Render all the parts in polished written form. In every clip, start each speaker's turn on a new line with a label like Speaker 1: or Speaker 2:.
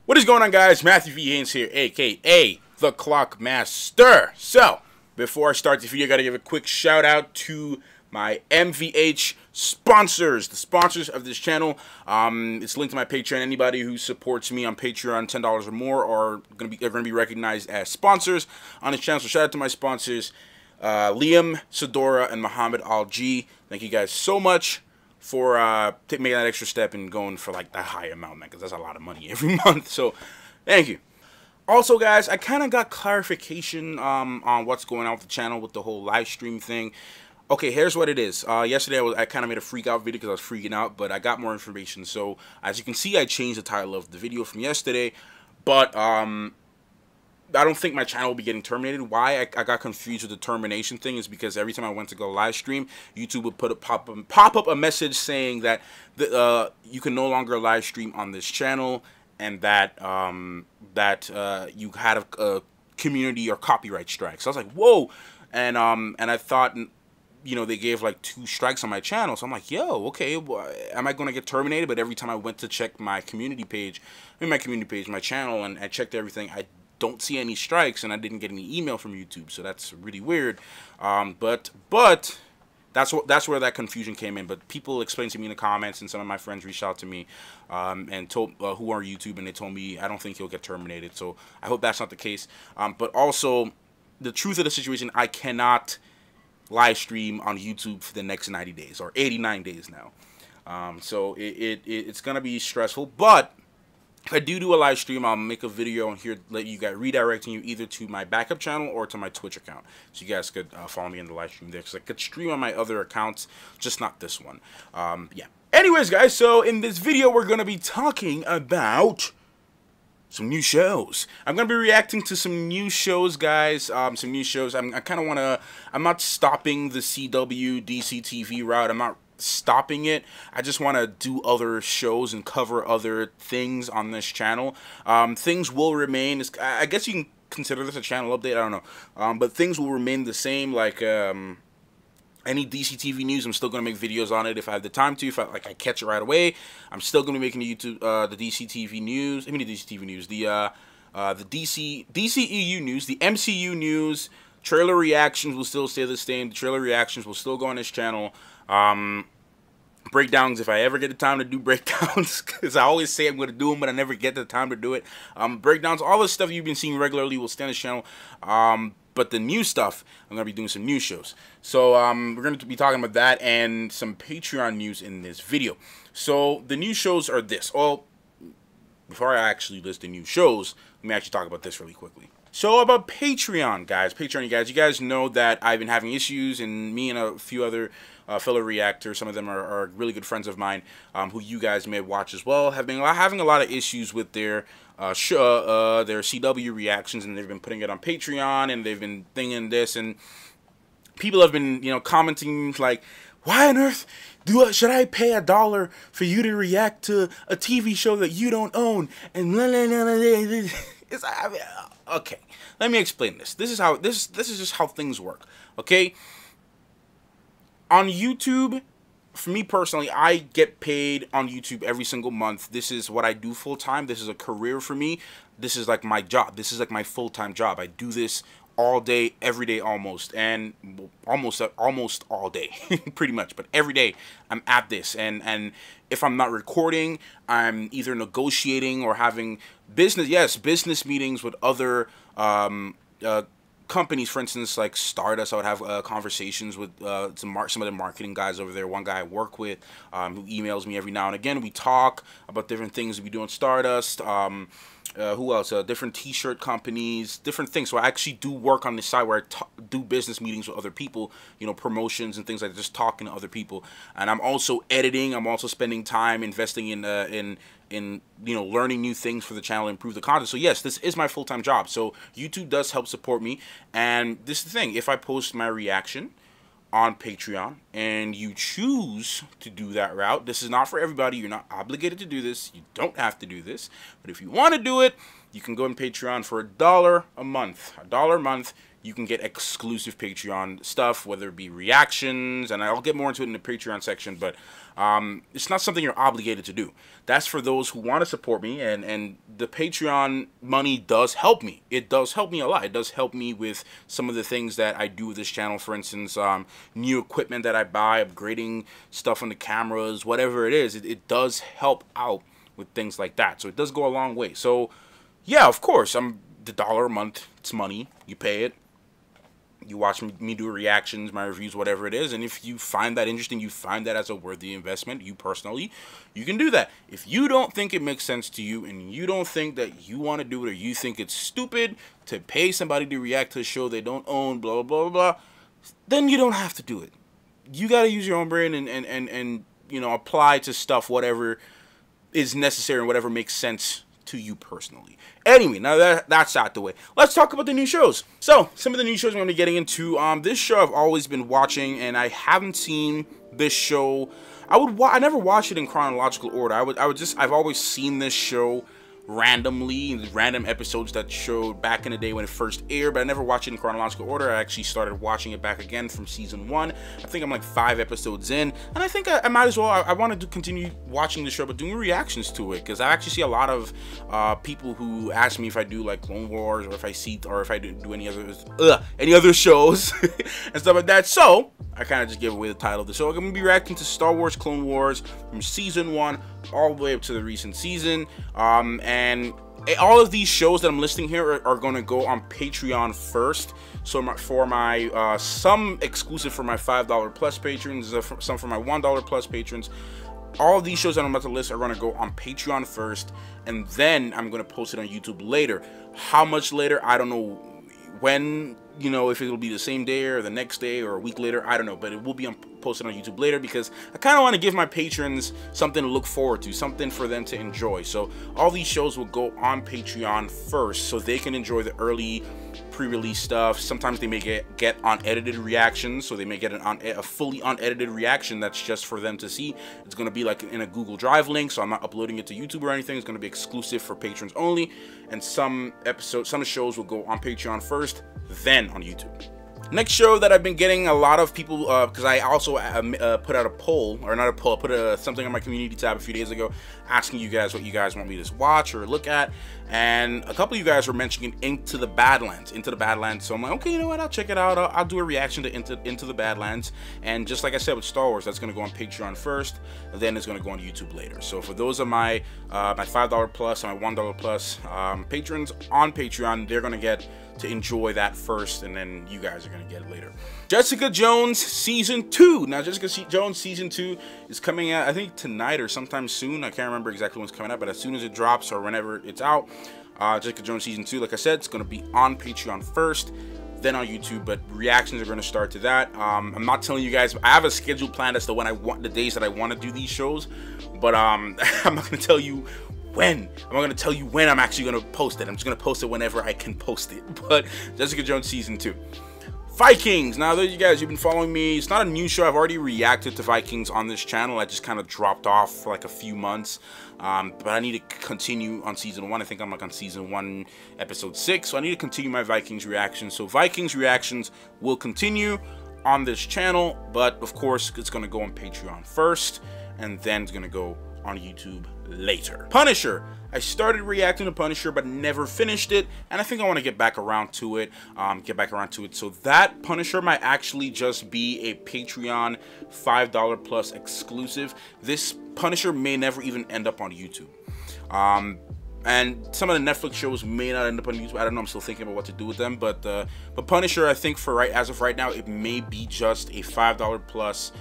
Speaker 1: What is going on, guys? Matthew V. Haynes here, aka the Clock Master. So, before I start the video, I gotta give a quick shout out to my MVH sponsors, the sponsors of this channel. It's linked to my Patreon. Anybody who supports me on Patreon, $10 or more, are gonna be recognized as sponsors on this channel. So, shout out to my sponsors, Liam, Sadora, and Muhammad Al G. Thank you guys so much for making that extra step and going for like that high amount, man, because that's a lot of money every month. So thank you. Also, guys, I kind of got clarification on what's going on with the channel with the whole live stream thing. Okay, here's what it is. Yesterday I kind of made a freak out video because I was freaking out, but I got more information. So as you can see, I changed the title of the video from yesterday, but I don't think my channel will be getting terminated. Why I got confused with the termination thing is because every time I went to go live stream, YouTube would pop up a message saying that you can no longer live stream on this channel, and that you had a community or copyright strike. So I was like, whoa, and I thought, you know, they gave like 2 strikes on my channel. So I'm like, yo, okay, well, am I going to get terminated? But every time I went to check my community page, my channel, and I checked everything, I don't see any strikes, and I didn't get any email from YouTube, so that's really weird. But that's where that confusion came in. But people explained to me in the comments, and some of my friends reached out to me and told who are YouTube, and they told me I don't think you'll get terminated. So I hope that's not the case. But also, the truth of the situation, I cannot live stream on YouTube for the next 90 days or 89 days now. So it's gonna be stressful, but if I do a live stream, I'll make a video on here, let you guys, redirecting you either to my backup channel or to my Twitch account, so you guys could follow me in the live stream there, because I could stream on my other accounts, just not this one. Yeah. Anyways, guys, so in this video, we're going to be talking about some new shows. I'm going to be reacting to some new shows, guys, some new shows. I kind of want to, I'm not stopping the CW, DC TV route. I'm not stopping it. I just want to do other shows and cover other things on this channel. Things will remain, I guess you can consider this a channel update, I don't know, but things will remain the same. Like any DC TV news, I'm still going to make videos on it if I have the time to. If I catch it right away, I'm still going to be making the YouTube the DC TV news, the DC TV news, the DCEU news, the MCU news. Trailer reactions will still stay the same. The trailer reactions will still go on this channel. Breakdowns, if I ever get the time to do breakdowns, because I always say I'm going to do them, but I never get the time to do it. Breakdowns, all the stuff you've been seeing regularly will stay on this channel. But the new stuff, I'm going to be doing some new shows. So we're going to be talking about that and some Patreon news in this video. So the new shows are this. Well, before I actually list the new shows, let me actually talk about this really quickly. So about Patreon, guys. You guys know that I've been having issues, and me and a few other fellow reactors, some of them are really good friends of mine, who you guys may watch as well, have been having a lot of issues with their CW reactions, and they've been putting it on Patreon, and they've been thinking this, and people have been, you know, commenting like, why on earth should I pay $1 for you to react to a TV show that you don't own? And okay, let me explain this. This is just how things work. Okay, on YouTube, for me personally, I get paid on YouTube every single month. This is what I do full time. This is a career for me. This is like my job. This is like my full-time job. I do this all day, every day, almost almost all day, pretty much. But every day I'm at this, and if I'm not recording, I'm either negotiating or having business meetings with other companies. For instance, like Stardust, I would have conversations with some of the marketing guys over there. One guy I work with, who emails me every now and again. We talk about different things we do on Stardust. Who else? Different t-shirt companies, different things. So I actually do work on this side where I do business meetings with other people, you know, promotions and things like that, just talking to other people. And I'm also editing. I'm also spending time investing in you know, learning new things for the channel, improve the content. So yes, this is my full-time job. So YouTube does help support me. And this is the thing: if I post my reaction on Patreon and you choose to do that route, this is not for everybody. You're not obligated to do this. You don't have to do this. But if you want to do it, you can go on Patreon for $1 a month. $1 a month, you can get exclusive Patreon stuff, whether it be reactions, and I'll get more into it in the Patreon section, but It's not something you're obligated to do. That's for those who want to support me, and the Patreon money does help me. It does help me a lot. It does help me with some of the things that I do with this channel. For instance, new equipment that I buy, upgrading stuff on the cameras, whatever it is. It does help out with things like that. So it does go a long way. So yeah, of course, the $1 a month, it's money. You pay it. You watch me do reactions, my reviews, whatever it is, and if you find that interesting, you find that as a worthy investment, you personally, you can do that. If you don't think it makes sense to you, and you don't think that you want to do it, or you think it's stupid to pay somebody to react to a show they don't own, blah, blah, blah, blah, then you don't have to do it. You got to use your own brain and you know, apply to stuff whatever is necessary and whatever makes sense to you personally. Anyway, now that's out the way, let's talk about the new shows. So some of the new shows I'm going to be getting into. This show I've always been watching, and I haven't seen this show. I never watched it in chronological order. I've always seen this show randomly, random episodes that showed back in the day when it first aired, but I never watched it in chronological order. I actually started watching it back again from season 1. I think I'm like 5 episodes in, and I think I might as well. I wanted to continue watching the show, but doing reactions to it, because I actually see a lot of people who ask me if I do like Clone Wars, or if I do any other shows and stuff like that. So I kind of just gave away the title of the show. I'm going to be reacting to Star Wars Clone Wars from season 1 all the way up to the recent season, and all of these shows that I'm listing here are going to go on Patreon first. So for my some exclusive for my $5 plus patrons, some for my $1 plus patrons. All of these shows that I'm about to list are going to go on Patreon first, and then I'm going to post it on YouTube later. How much later, I don't know. When, you know, if it'll be the same day or the next day or a week later, I don't know, but it will be posted on YouTube later, because I kind of want to give my patrons something to look forward to, something for them to enjoy. So all these shows will go on Patreon first, so they can enjoy the early pre-release stuff. Sometimes they may get unedited reactions, so they may get a fully unedited reaction that's just for them to see. It's going to be like in a Google Drive link, so I'm not uploading it to YouTube or anything. It's going to be exclusive for patrons only, and some shows will go on Patreon first, then on YouTube. Next show that I've been getting a lot of people, because I also put out a poll, or not a poll, I put something on my community tab a few days ago asking you guys what you guys want me to watch or look at, and a couple of you guys were mentioning Into the Badlands. So I'm like, okay, you know what, I'll check it out. I'll do a reaction to Into the Badlands, and just like I said with Star Wars, that's going to go on Patreon first, and then it's going to go on YouTube later. So for those of my $5 plus and my $1 plus patrons on Patreon, they're going to get to enjoy that first, and then you guys are going to get it later. Jessica Jones Season 2. Now, Jessica Jones Season 2 is coming out, I think, tonight or sometime soon. I can't remember exactly when it's coming out, but as soon as it drops or whenever it's out, Jessica Jones Season 2, like I said, it's going to be on Patreon first, then on YouTube, but reactions are going to start to that. I'm not telling you guys, I have a schedule planned as to when the days that I want to do these shows, but I'm not going to tell you when. I'm not going to tell you when I'm actually going to post it. I'm just going to post it whenever I can post it. But Jessica Jones Season 2. Vikings. Now, those of you guys who've been following me, it's not a new show. I've already reacted to Vikings on this channel. I just kind of dropped off for like a few months. But I need to continue on Season 1. I think I'm like on Season 1, Episode 6. So I need to continue my Vikings reactions. So Vikings reactions will continue on this channel. But, of course, it's going to go on Patreon first. And then it's going to go on YouTube later. Punisher. I started reacting to Punisher but never finished it, and I think I want to get back around to it. So that Punisher might actually just be a Patreon $5 plus exclusive. This Punisher may never even end up on YouTube. And some of the Netflix shows may not end up on YouTube. I don't know. I'm still thinking about what to do with them. But Punisher, I think as of right now, it may be just a $5 plus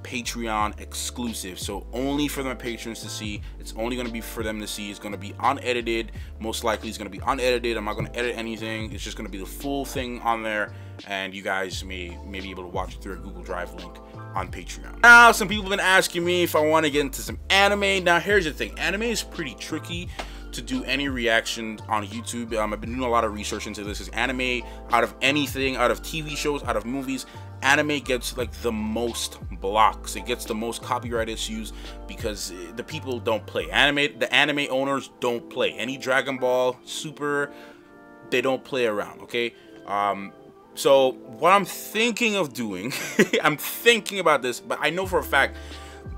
Speaker 1: Patreon exclusive, so only for my patrons to see. It's only going to be for them to see. It's going to be unedited. Most likely it's going to be unedited. I'm not going to edit anything. It's just going to be the full thing on there, and you guys may be able to watch it through a Google Drive link on Patreon. Now, some people have been asking me if I want to get into some anime. Now, here's the thing. Anime is pretty tricky to do any reaction on YouTube. I've been doing a lot of research into this. Is anime, out of anything, out of TV shows, out of movies, anime gets like the most blocks. It gets the most copyright issues because the people don't play anime. The anime owners don't play any Dragon Ball Super. They don't play around. Okay. So what I'm thinking of doing, I'm thinking about this, but I know for a fact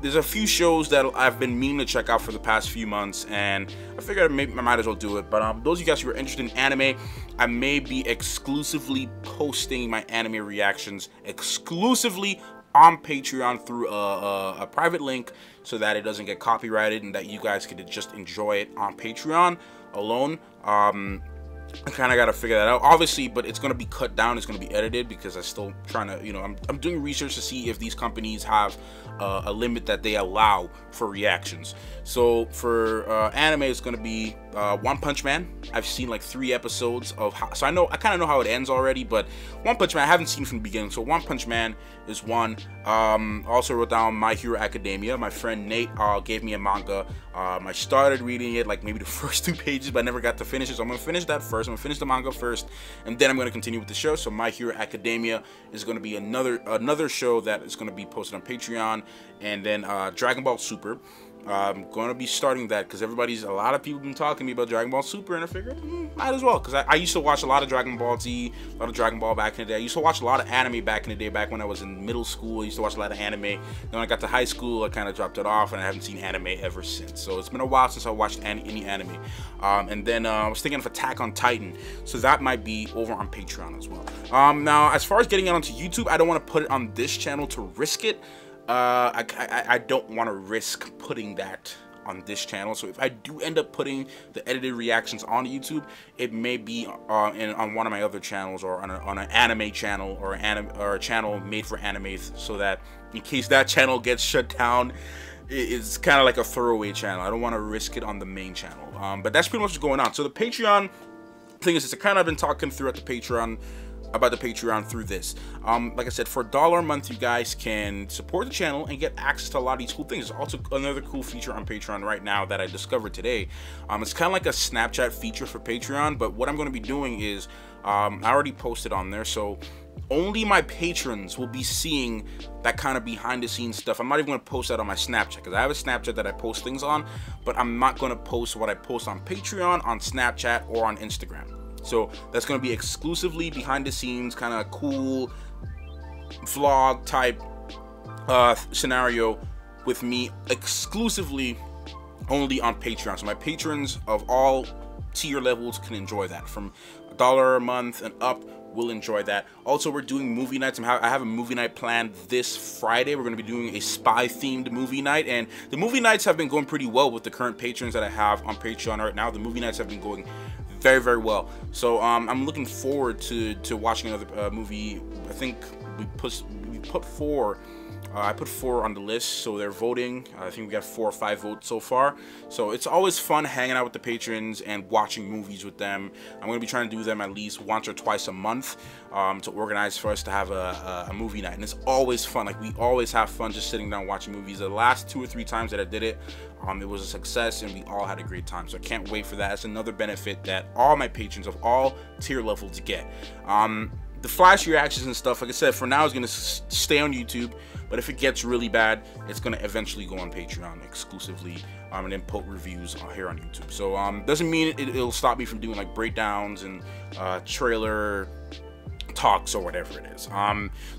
Speaker 1: there's a few shows that I've been meaning to check out for the past few months, and I figured maybe I might as well do it. But those of you guys who are interested in anime, I may be exclusively posting my anime reactions exclusively on Patreon through a private link, so that it doesn't get copyrighted and that you guys could just enjoy it on Patreon alone. I kind of got to figure that out, obviously, but it's going to be cut down. It's going to be edited because I'm still trying to, you know, I'm doing research to see if these companies have a limit that they allow for reactions. So for anime, it's going to be One Punch Man. I've seen like 3 episodes of so I kind of know how it ends already, but One Punch Man I haven't seen from the beginning. So One Punch Man is one. Also wrote down My Hero Academia. My friend Nate gave me a manga. I started reading it like maybe the first 2 pages, but I never got to finish it. So I'm gonna finish that first. I'm gonna finish the manga first, and then I'm gonna continue with the show. So My Hero Academia is gonna be another show that is gonna be posted on Patreon, and then Dragon Ball Super. I'm going to be starting that because a lot of people have been talking to me about Dragon Ball Super, and I figured might as well, because I used to watch a lot of Dragon Ball Z, a lot of Dragon Ball back in the day. I used to watch a lot of anime back in the day, back when I was in middle school. I used to watch a lot of anime. Then when I got to high school, I kind of dropped it off, and I haven't seen anime ever since. So it's been a while since I watched any anime. And then I was thinking of Attack on Titan, so that might be over on Patreon as well. Now, as far as getting it onto YouTube, I don't want to put it on this channel to risk it. I don't want to risk putting that on this channel. So if I do end up putting the edited reactions on YouTube, it may be on one of my other channels, or on an anime channel, or a channel made for anime, so that in case that channel gets shut down, it's kind of like a throwaway channel. I don't want to risk it on the main channel. But that's pretty much what's going on. So the Patreon thing is, I kind of been talking throughout the Patreon about the Patreon through this. Like I said, for $1 a month, you guys can support the channel and get access to a lot of these cool things. There's also another cool feature on Patreon right now that I discovered today. It's kind of like a Snapchat feature for Patreon, but what I'm going to be doing is, I already posted on there, so only my patrons will be seeing that kind of behind the scenes stuff. I'm not even going to post that on my Snapchat, because I have a Snapchat that I post things on, but I'm not going to post what I post on Patreon, on Snapchat, or on Instagram. So that's going to be exclusively behind the scenes, kind of cool vlog type scenario with me, exclusively only on Patreon. So my patrons of all tier levels can enjoy that. From $1 a month and up will enjoy that. Also, we're doing movie nights. I have a movie night planned this Friday. We're going to be doing a spy themed movie night, and the movie nights have been going pretty well with the current patrons that I have on Patreon right now. The movie nights have been going very, very well. So I'm looking forward to watching another movie. I think we put 4. I put 4 on the list, so they're voting. I think we got 4 or 5 votes so far. So it's always fun hanging out with the patrons and watching movies with them. I'm going to be trying to do them at least once or twice a month to organize for us to have a movie night. And it's always fun. Like, we always have fun just sitting down watching movies. The last 2 or 3 times that I did it, it was a success, and we all had a great time. So I can't wait for that. That's another benefit that all my patrons of all tier levels get. The flash reactions and stuff, like I said, for now is going to stay on YouTube, but if it gets really bad, it's going to eventually go on Patreon exclusively, and then put reviews here on YouTube. So doesn't mean it'll stop me from doing like breakdowns and trailer talks or whatever it is.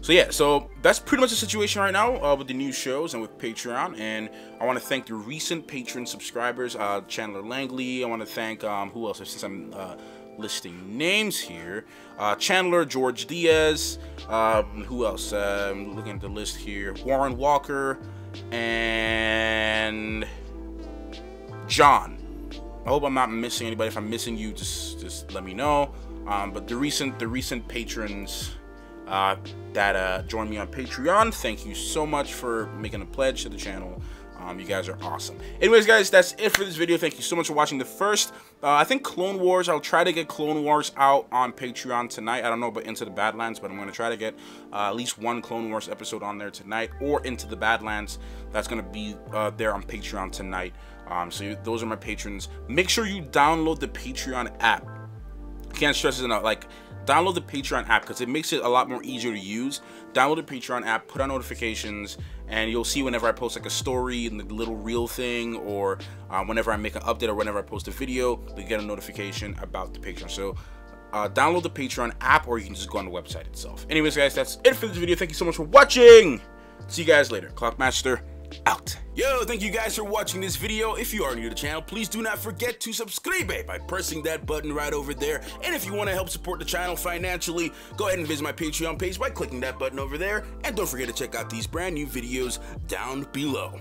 Speaker 1: So yeah, so that's pretty much the situation right now with the new shows and with Patreon. And I want to thank the recent patron subscribers, Chandler Langley. I want to thank who else, since I'm listing names here, Chandler, George Diaz, who else, looking at the list here, Warren Walker, and John. I hope I'm not missing anybody. If I'm missing you, just let me know. But the recent patrons that joined me on Patreon, thank you so much for making a pledge to the channel. You guys are awesome. Anyways, guys, that's it for this video. Thank you so much for watching the first. I think Clone Wars, I'll try to get Clone Wars out on Patreon tonight. I don't know about Into the Badlands, but I'm going to try to get at least 1 Clone Wars episode on there tonight, or Into the Badlands. That's going to be there on Patreon tonight. So those are my patrons. Make sure you download the Patreon app. Can't stress this enough. Like, download the Patreon app because it makes it a lot more easier to use. Download the Patreon app, put on notifications, and you'll see whenever I post like a story and the little reel thing, or whenever I make an update, or whenever I post a video, you get a notification about the Patreon. So download the Patreon app, or you can just go on the website itself. Anyways, guys, that's it for this video. Thank you so much for watching. See you guys later. Clockmaster out. Yo, thank you guys for watching this video. If you are new to the channel, please do not forget to subscribe by pressing that button right over there. And if you want to help support the channel financially, go ahead and visit my Patreon page by clicking that button over there. And don't forget to check out these brand new videos down below.